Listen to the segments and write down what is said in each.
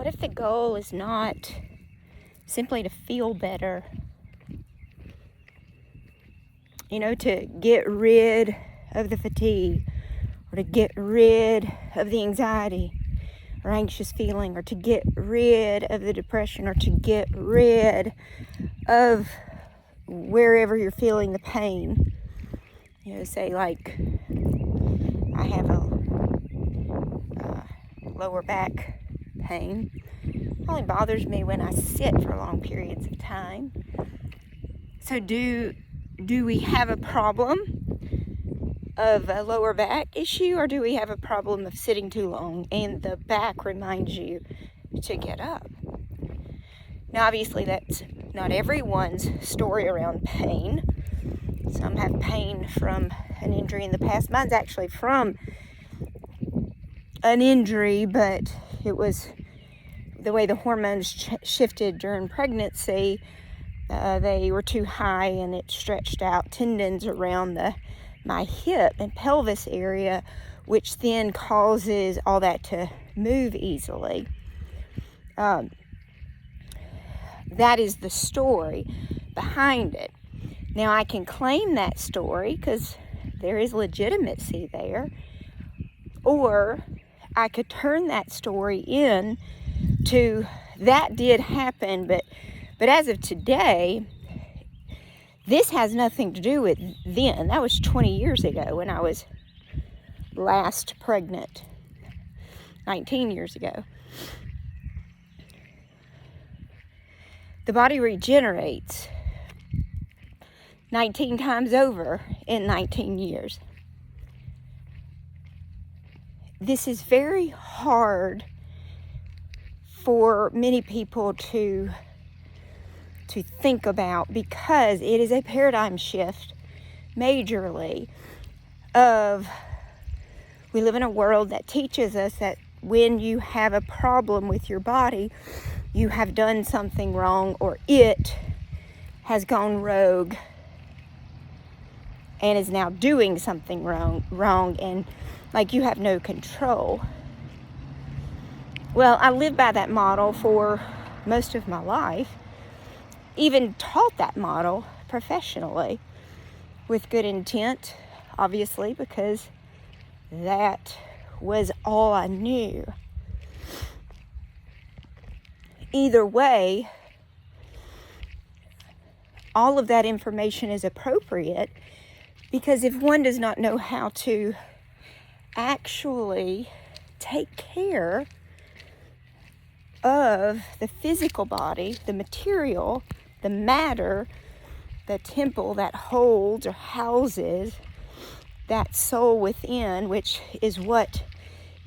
what if the goal is not simply to feel better? To get rid of the fatigue, or to get rid of the anxiety or anxious feeling, or to get rid of the depression, or to get rid of wherever you're feeling the pain. Say like I have a lower back pain. It only bothers me when I sit for long periods of time. So do we have a problem of a lower back issue, or do we have a problem of sitting too long and the back reminds you to get up? Now, obviously, that's not everyone's story around pain. Some have pain from an injury in the past. Mine's actually from an injury, but it was the way the hormones shifted during pregnancy. They were too high, and it stretched out tendons around my hip and pelvis area, which then causes all that to move easily. That is the story behind it. Now, I can claim that story because there is legitimacy there, or I could turn that story in to that did happen, but as of today, this has nothing to do with then. That was 20 years ago when I was last pregnant, 19 years ago. The body regenerates 19 times over in 19 years. This is very hard for many people to think about, because it is a paradigm shift majorly of, we live in a world that teaches us that when you have a problem with your body, you have done something wrong, or it has gone rogue and is now doing something wrong, and like you have no control. Well, I lived by that model for most of my life, even taught that model professionally with good intent, obviously, because that was all I knew. Either way, all of that information is appropriate, because if one does not know how to actually take care of the physical body, the material, the matter, the temple that holds or houses that soul within, which is what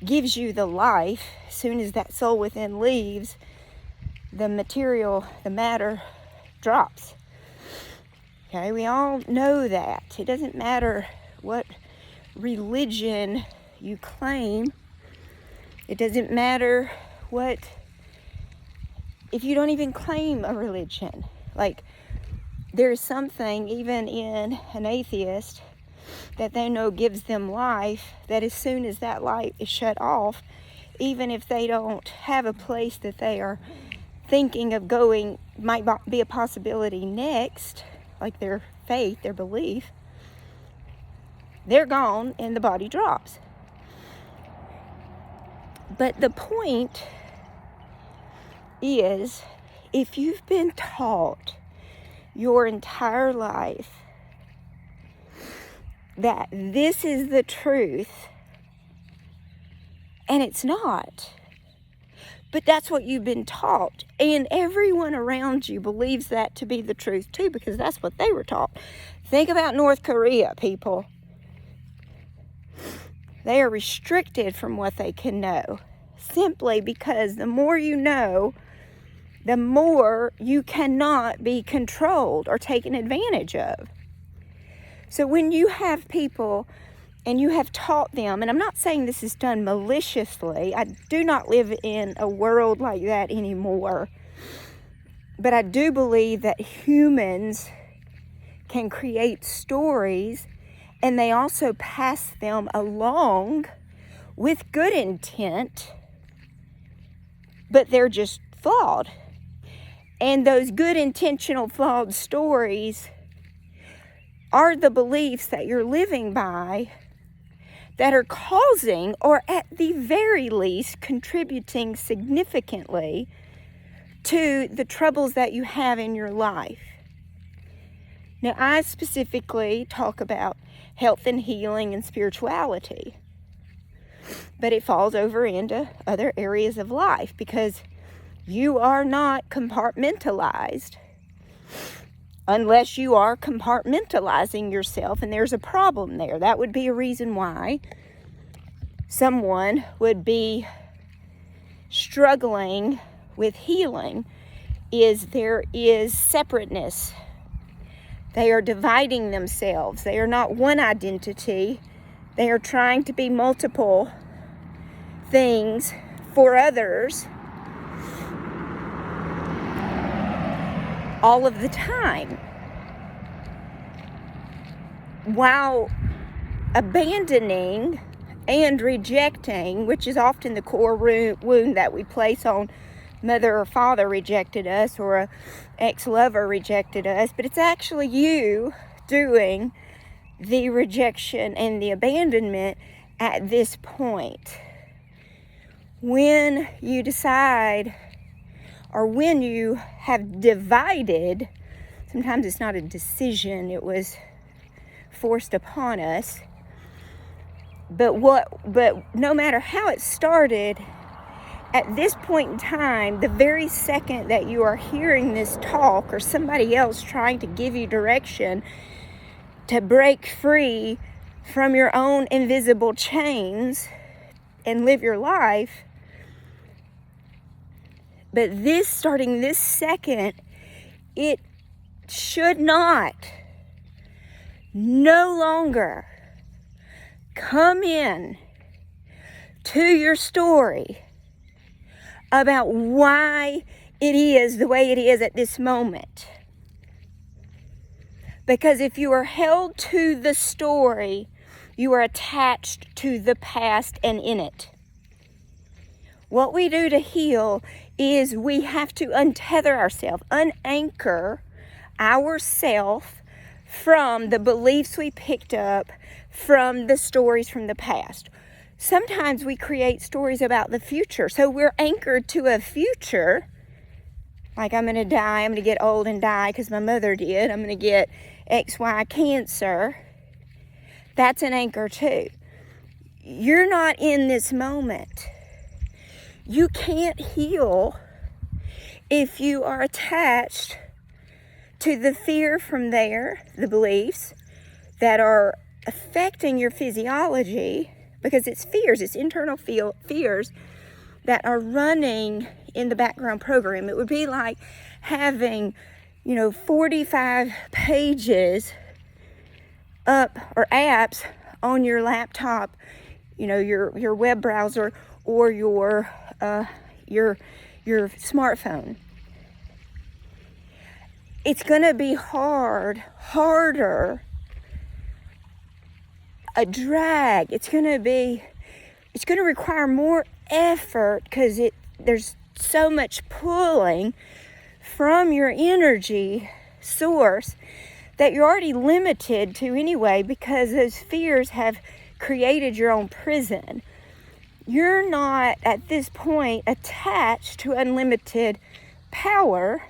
gives you the life. As soon as that soul within leaves, the material, the matter drops. Okay, we all know that. It doesn't matter what religion you claim. It doesn't matter if you don't even claim a religion. Like, there's something, even in an atheist, that they know gives them life, that as soon as that light is shut off, even if they don't have a place that they are thinking of going, might be a possibility next, like their faith, their belief, they're gone and the body drops. But the point is, if you've been taught your entire life that this is the truth, and it's not, but that's what you've been taught, and everyone around you believes that to be the truth too, because that's what they were taught. Think about North Korea, people. They are restricted from what they can know, simply because the more you know, the more you cannot be controlled or taken advantage of. So when you have people and you have taught them, and I'm not saying this is done maliciously, I do not live in a world like that anymore, but I do believe that humans can create stories, and they also pass them along with good intent but they're just flawed. And those good intentional flawed stories are the beliefs that you're living by that are causing, or at the very least contributing significantly to the troubles that you have in your life. Now, I specifically talk about health and healing and spirituality, but it falls over into other areas of life because you are not compartmentalized unless you are compartmentalizing yourself, and there's a problem there. That would be a reason why someone would be struggling with healing, is there is separateness. They are dividing themselves. They are not one identity. They are trying to be multiple things for others all of the time, while abandoning and rejecting, which is often the core wound that we place on mother or father rejected us, or a ex-lover rejected us, but it's actually you doing the rejection and the abandonment at this point. When you decide, or when you have divided, sometimes it's not a decision, it was forced upon us, but no matter how it started, at this point in time, the very second that you are hearing this talk, or somebody else trying to give you direction to break free from your own invisible chains and live your life, but starting this second, it should not, no longer come in to your story about why it is the way it is at this moment. Because if you are held to the story, you are attached to the past and in it. What we do to heal is we have to untether ourselves, unanchor ourselves from the beliefs we picked up from the stories from the past. Sometimes we create stories about the future, so we're anchored to a future, like I'm going to die, I'm going to get old and die because my mother did, I'm going to get XY cancer. That's an anchor too. You're not in this moment. You can't heal if you are attached to the fear from there, the beliefs that are affecting your physiology, because it's fears, it's internal fears that are running in the background program. It would be like having, 45 pages up, or apps on your laptop, your web browser, or your smartphone. It's going to be harder, a drag. It's going to require more effort because there's so much pulling from your energy source that you're already limited to anyway, because those fears have created your own prison. You're not at this point attached to unlimited power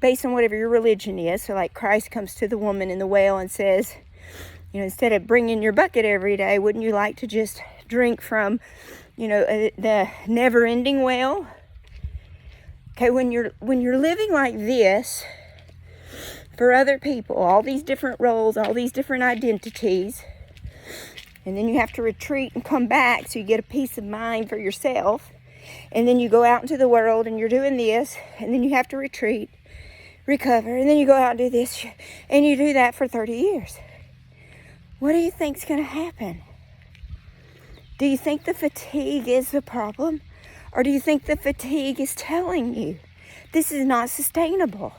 based on whatever your religion is. So like Christ comes to the woman in the well and says, instead of bringing your bucket every day, wouldn't you like to just drink from, the never-ending well? Okay, when you're living like this for other people, all these different roles, all these different identities, and then you have to retreat and come back so you get a peace of mind for yourself, and then you go out into the world and you're doing this, and then you have to retreat, recover, and then you go out and do this, and you do that for 30 years. What do you think's going to happen? Do you think the fatigue is the problem? Or do you think the fatigue is telling you this is not sustainable?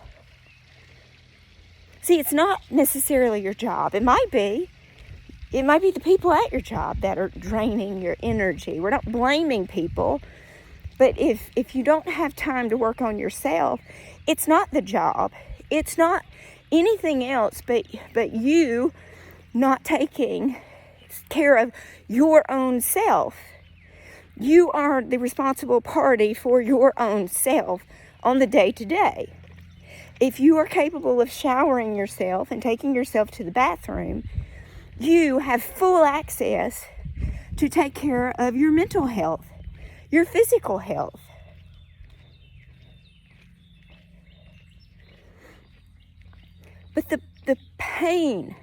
See, it's not necessarily your job. It might be. It might be the people at your job that are draining your energy. We're not blaming people, but if you don't have time to work on yourself, it's not the job. It's not anything else but you not taking care of your own self. You are the responsible party for your own self on the day-to-day. If you are capable of showering yourself and taking yourself to the bathroom, you have full access to take care of your mental health, your physical health. But the pain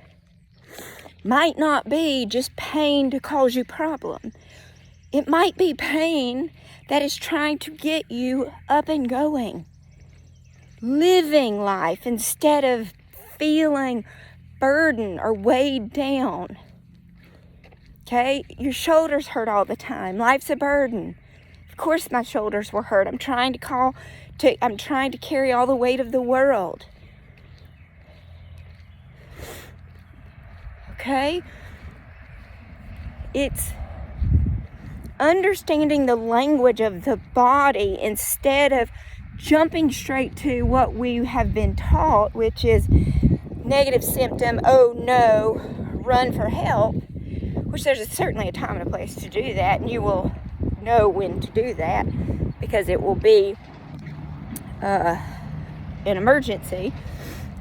might not be just pain to cause you problem. It might be pain that is trying to get you up and going, living life instead of feeling burdened or weighed down. Okay? Your shoulders hurt all the time. Life's a burden. Of course my shoulders were hurt. I'm trying to carry all the weight of the world. Okay? It's understanding the language of the body instead of jumping straight to what we have been taught, which is negative symptom, oh no, run for help, which there's certainly a time and a place to do that, and you will know when to do that because it will be an emergency,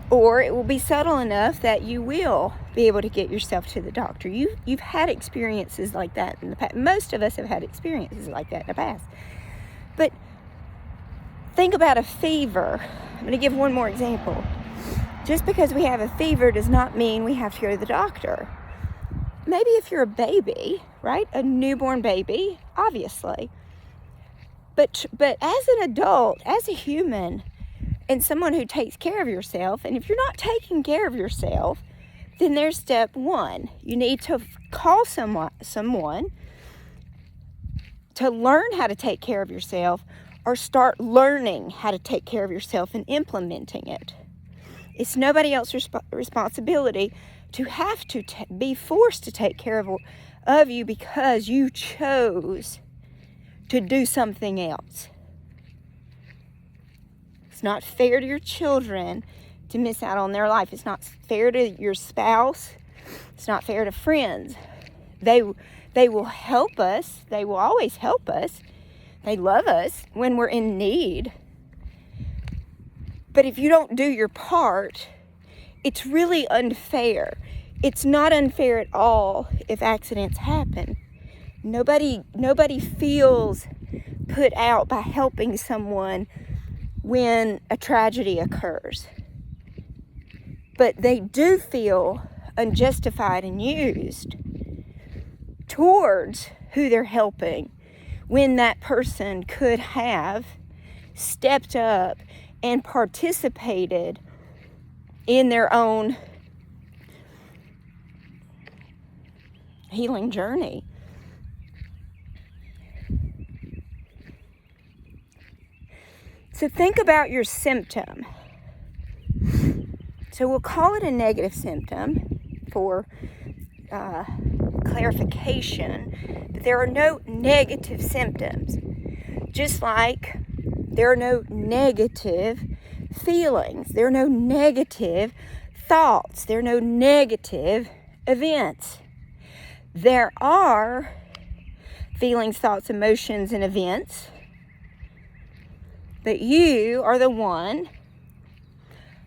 or it will be subtle enough that you will be able to get yourself to the doctor. You've had experiences like that in the past. Most of us have had experiences like that in the past. But think about a fever. I'm going to give one more example. Just because we have a fever does not mean we have to go to the doctor. Maybe if you're a baby, right? A newborn baby, obviously. But as an adult, as a human, and someone who takes care of yourself, and if you're not taking care of yourself, then there's step one. You need to call someone to learn how to take care of yourself, or start learning how to take care of yourself and implementing it. It's nobody else's responsibility to have to be forced to take care of you because you chose to do something else. It's not fair to your children to miss out on their life. It's not fair to your spouse. It's not fair to friends. They will help us. They will always help us. They love us when we're in need. But if you don't do your part, it's really unfair. It's not unfair at all if accidents happen. Nobody feels put out by helping someone when a tragedy occurs. But they do feel unjustified and used towards who they're helping when that person could have stepped up and participated in their own healing journey. So think about your symptom. So we'll call it a negative symptom for clarification, but there are no negative symptoms. Just like there are no negative feelings, there are no negative thoughts, there are no negative events. There are feelings, thoughts, emotions, and events, but you are the one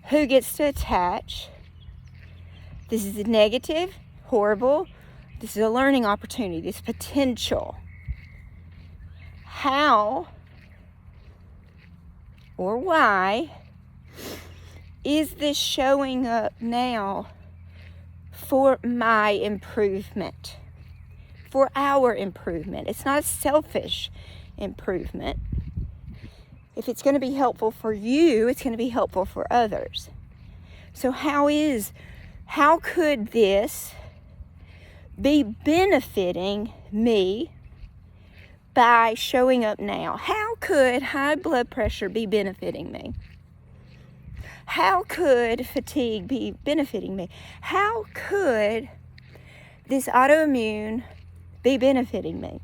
who gets to attach. This is a negative, horrible. This is a learning opportunity, this potential. How or why is this showing up now for my improvement, for our improvement? It's not a selfish improvement. If it's going to be helpful for you, it's going to be helpful for others. So how could this be benefiting me by showing up now? How could high blood pressure be benefiting me? How could fatigue be benefiting me? How could this autoimmune be benefiting me?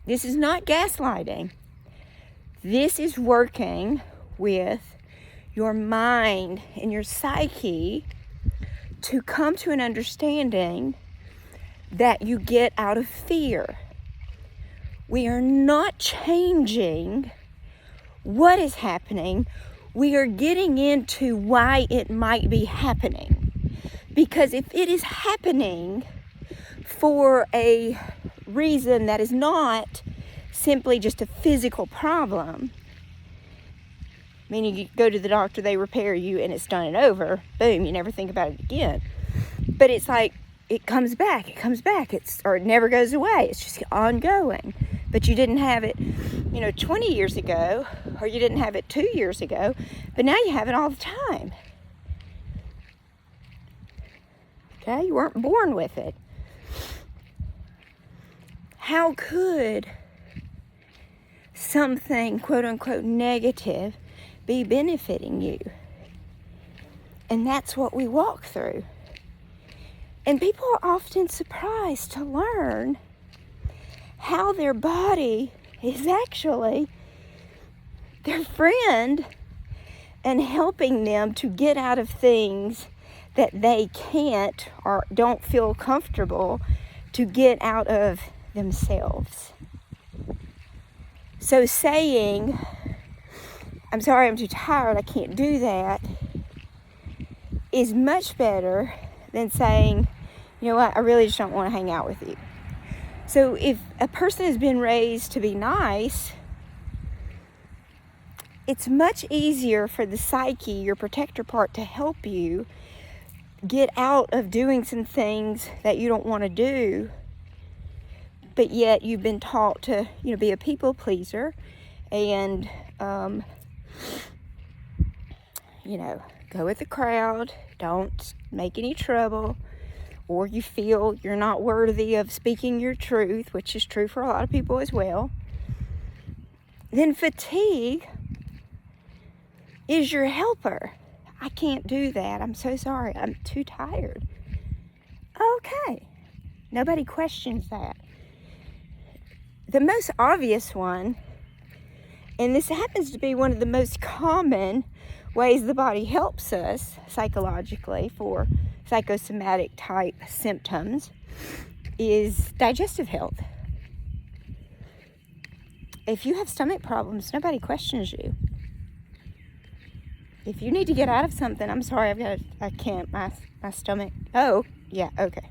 This is not gaslighting. This is working with your mind and your psyche to come to an understanding that you get out of fear. We are not changing what is happening. We are getting into why it might be happening. Because if it is happening for a reason that is not simply just a physical problem, meaning you go to the doctor, they repair you, and it's done and over, boom, you never think about it again. But it's like, it comes back, or it never goes away. It's just ongoing. But you didn't have it, 20 years ago, or you didn't have it 2 years ago, but now you have it all the time. Okay, you weren't born with it. How could something, quote unquote, negative be benefiting you? And that's what we walk through. And people are often surprised to learn how their body is actually their friend and helping them to get out of things that they can't or don't feel comfortable to get out of themselves. So saying, I'm sorry, I'm too tired, I can't do that, is much better than saying, you know what, I really just don't want to hang out with you. So if a person has been raised to be nice, it's much easier for the psyche, your protector part, to help you get out of doing some things that you don't want to do, but yet you've been taught to, be a people pleaser and, go with the crowd, don't make any trouble, or you feel you're not worthy of speaking your truth, which is true for a lot of people as well. Then fatigue is your helper. I can't do that. I'm so sorry. I'm too tired. Okay. Nobody questions that. The most obvious one, and this happens to be one of the most common ways the body helps us psychologically for psychosomatic type symptoms, is digestive health. If you have stomach problems, nobody questions you. If you need to get out of something, I'm sorry, I can't, my stomach. Oh, yeah, okay.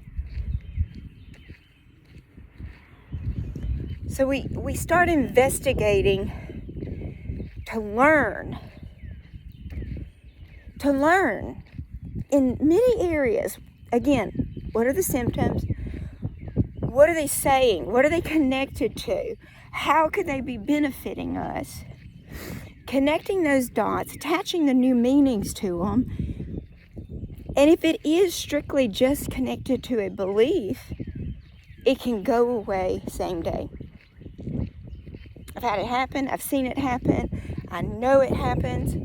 So we start investigating to learn in many areas. Again, what are the symptoms? What are they saying? What are they connected to? How could they be benefiting us? Connecting those dots, attaching the new meanings to them. And if it is strictly just connected to a belief, it can go away same day. I've had it happen. I've seen it happen. I know it happens.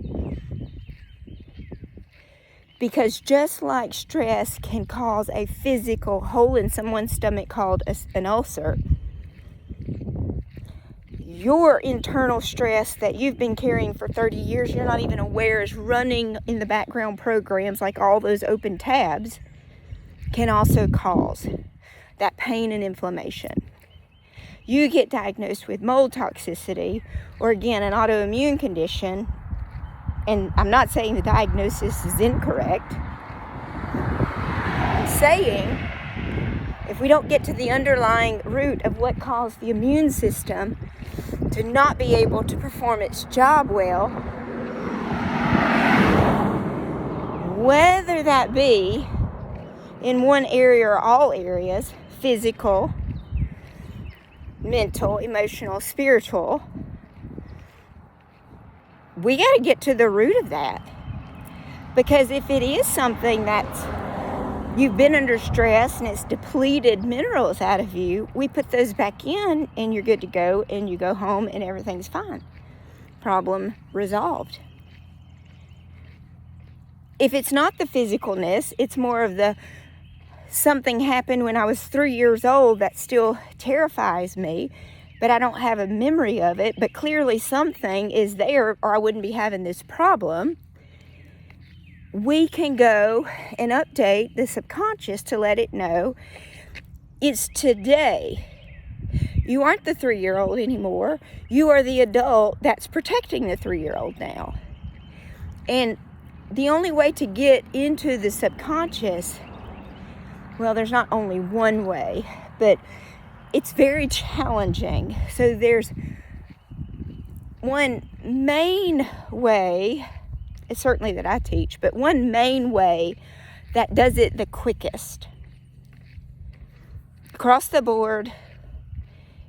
Because just like stress can cause a physical hole in someone's stomach called an ulcer, your internal stress that you've been carrying for 30 years, you're not even aware is running in the background programs like all those open tabs, can also cause that pain and inflammation. You get diagnosed with mold toxicity, or again, an autoimmune condition, and I'm not saying the diagnosis is incorrect. I'm saying if we don't get to the underlying root of what caused the immune system to not be able to perform its job well, whether that be in one area or all areas, physical, mental, emotional, spiritual, we got to get to the root of that. Because if it is something that's you've been under stress and it's depleted minerals out of you, we put those back in and you're good to go, and you go home and everything's fine. Problem resolved. If it's not the physicalness, it's more of the something happened when I was 3 years old that still terrifies me, but I don't have a memory of it, but clearly something is there or I wouldn't be having this problem. We can go and update the subconscious to let it know it's today. You aren't the 3-year-old anymore. You are the adult that's protecting the 3-year-old now. And the only way to get into the subconscious, well, there's not only one way, but it's very challenging. So there's one main way, it's certainly that I teach, but one main way that does it the quickest. Across the board,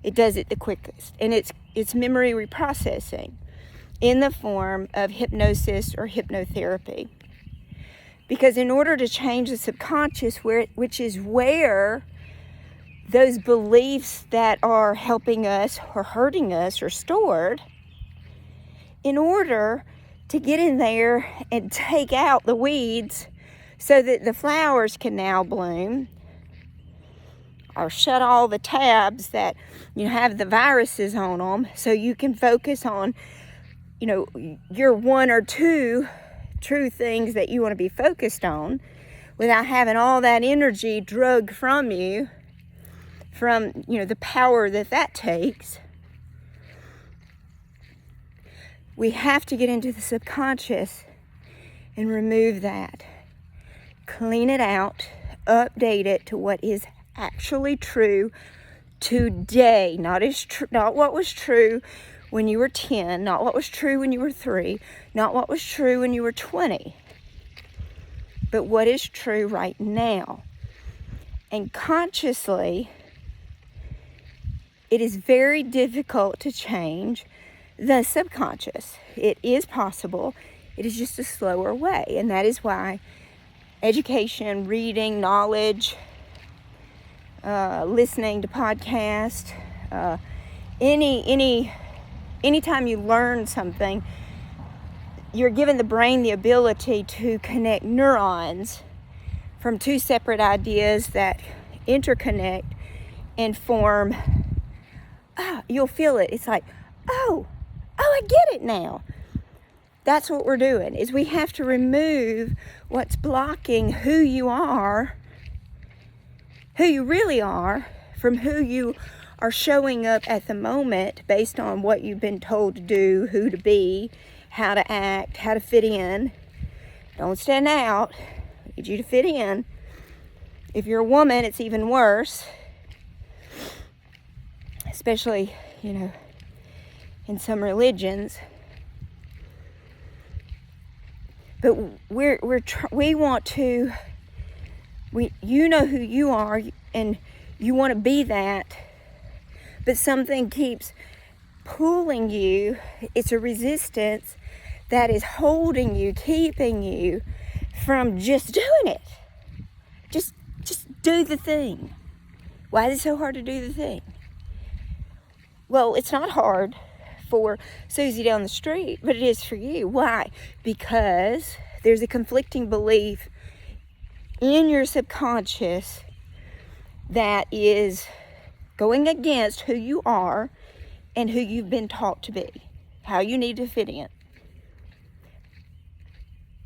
it does it the quickest. And it's memory reprocessing in the form of hypnosis or hypnotherapy. Because in order to change the subconscious, which is where those beliefs that are helping us or hurting us are stored, in order to get in there and take out the weeds so that the flowers can now bloom, or shut all the tabs that have the viruses on them, so you can focus on your one or two true things that you want to be focused on without having all that energy drugged from you, from the power that takes. We have to get into the subconscious and remove that, clean it out, update it to what is actually true today, not what was true when you were 10, not what was true when you were 3, not what was true when you were 20, but what is true right now. And consciously, it is very difficult to change the subconscious. It is possible. It is just a slower way, and that is why education, reading, knowledge, listening to podcasts, anytime you learn something, you're giving the brain the ability to connect neurons from two separate ideas that interconnect and form, you'll feel it. It's like, oh, I get it now. That's what we're doing, is we have to remove what's blocking who you are, who you really are, from who you are showing up at the moment based on what you've been told to do, who to be, how to act, how to fit in. Don't stand out. I need you to fit in. If you're a woman, it's even worse. Especially, in some religions. But we want to, you know who you are, and you want to be that, but something keeps pulling you. It's a resistance that is holding you, keeping you from just doing it. Just do the thing. Why is it so hard to do the thing? Well, it's not hard for Susie down the street, but it is for you. Why? Because there's a conflicting belief in your subconscious that is going against who you are and who you've been taught to be, how you need to fit in.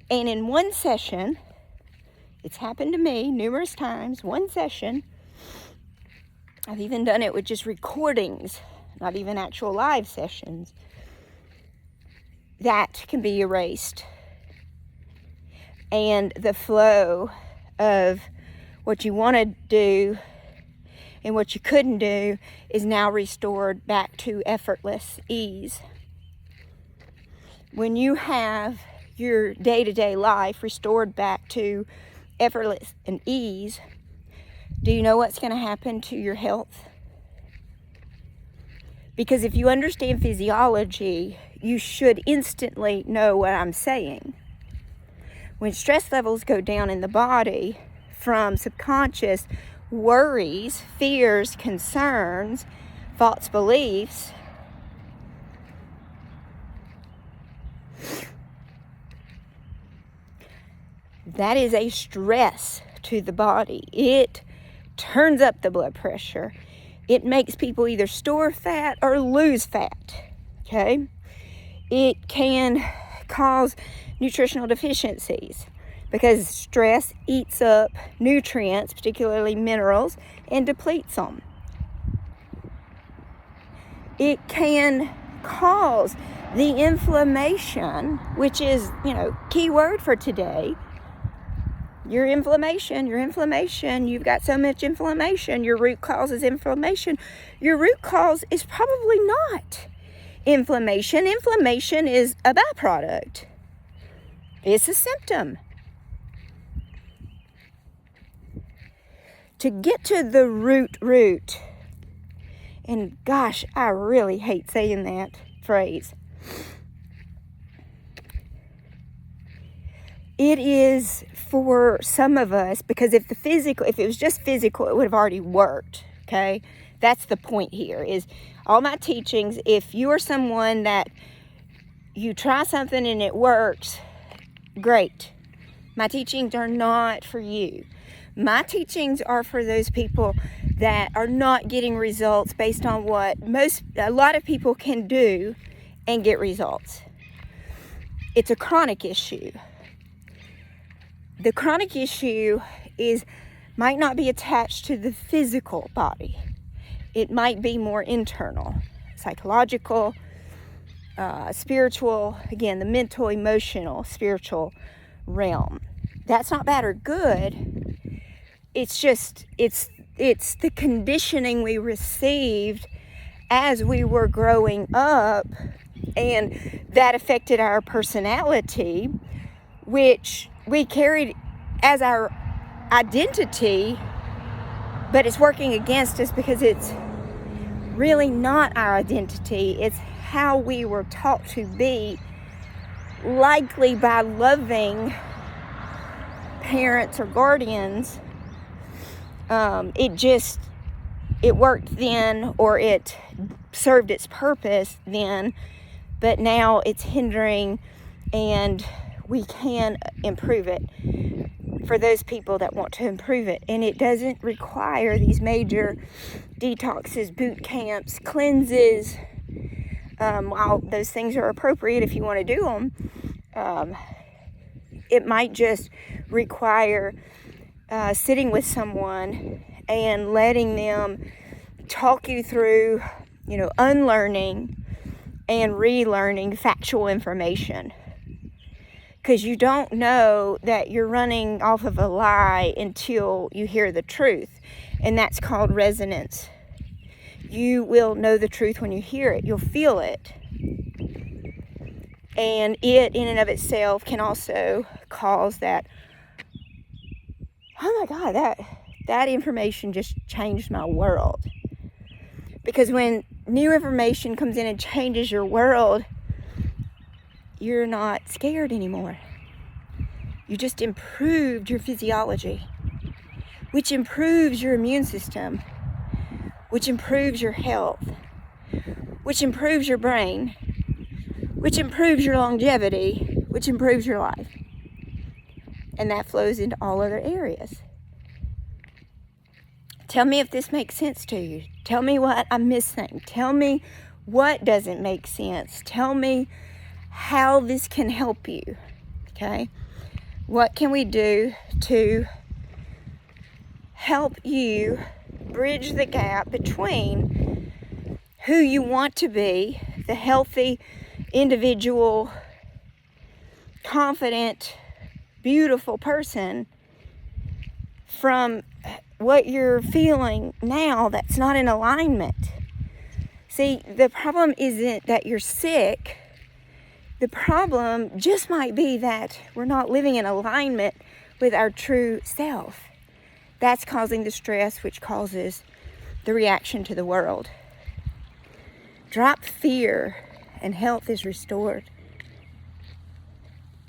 And in one session, it's happened to me numerous times, one session, I've even done it with just recordings, not even actual live sessions, that can be erased. And the flow of what you want to do and what you couldn't do is now restored back to effortless ease. When you have your day-to-day life restored back to effortless and ease, do you know what's going to happen to your health? Because if you understand physiology, you should instantly know what I'm saying. When stress levels go down in the body from subconscious worries, fears, concerns, false beliefs, that is a stress to the body. It turns up the blood pressure. It makes people either store fat or lose fat, okay? It can cause nutritional deficiencies because stress eats up nutrients, particularly minerals, and depletes them. It can cause the inflammation, which is, key word for today. Your inflammation, you've got so much inflammation, your root cause is inflammation. Your root cause is probably not inflammation. Inflammation is a byproduct. It's a symptom. To get to the root, and gosh, I really hate saying that phrase. It is for some of us, because if it was just physical, it would have already worked, okay? That's the point here, is all my teachings, if you are someone that you try something and it works, great. My teachings are not for you. My teachings are for those people that are not getting results based on what a lot of people can do and get results. It's a chronic issue. The chronic issue might not be attached to the physical body. It might be more internal, psychological, spiritual, again, the mental, emotional, spiritual realm. That's not bad or good. It's just, it's the conditioning we received as we were growing up, and that affected our personality, which we carried as our identity, but it's working against us because it's really not our identity. It's how we were taught to be, likely by loving parents or guardians. It worked then, or it served its purpose then, but now it's hindering, and we can improve it for those people that want to improve it. And it doesn't require these major detoxes, boot camps, cleanses. While those things are appropriate if you want to do them, it might just require sitting with someone and letting them talk you through, unlearning and relearning factual information. Because you don't know that you're running off of a lie until you hear the truth. And that's called resonance. You will know the truth when you hear it. You'll feel it. And it, in and of itself, can also cause that, oh my God, that information just changed my world. Because when new information comes in and changes your world, you're not scared anymore. You just improved your physiology, which improves your immune system, which improves your health, which improves your brain, which improves your longevity, which improves your life. And that flows into all other areas. Tell me if this makes sense to you. Tell me what I'm missing. Tell me what doesn't make sense. Tell me how this can help you, okay? What can we do to help you bridge the gap between who you want to be, the healthy, individual, confident, beautiful person, from what you're feeling now that's not in alignment? See, the problem isn't that you're sick. The problem just might be that we're not living in alignment with our true self. That's causing the stress, which causes the reaction to the world. Drop fear, and health is restored.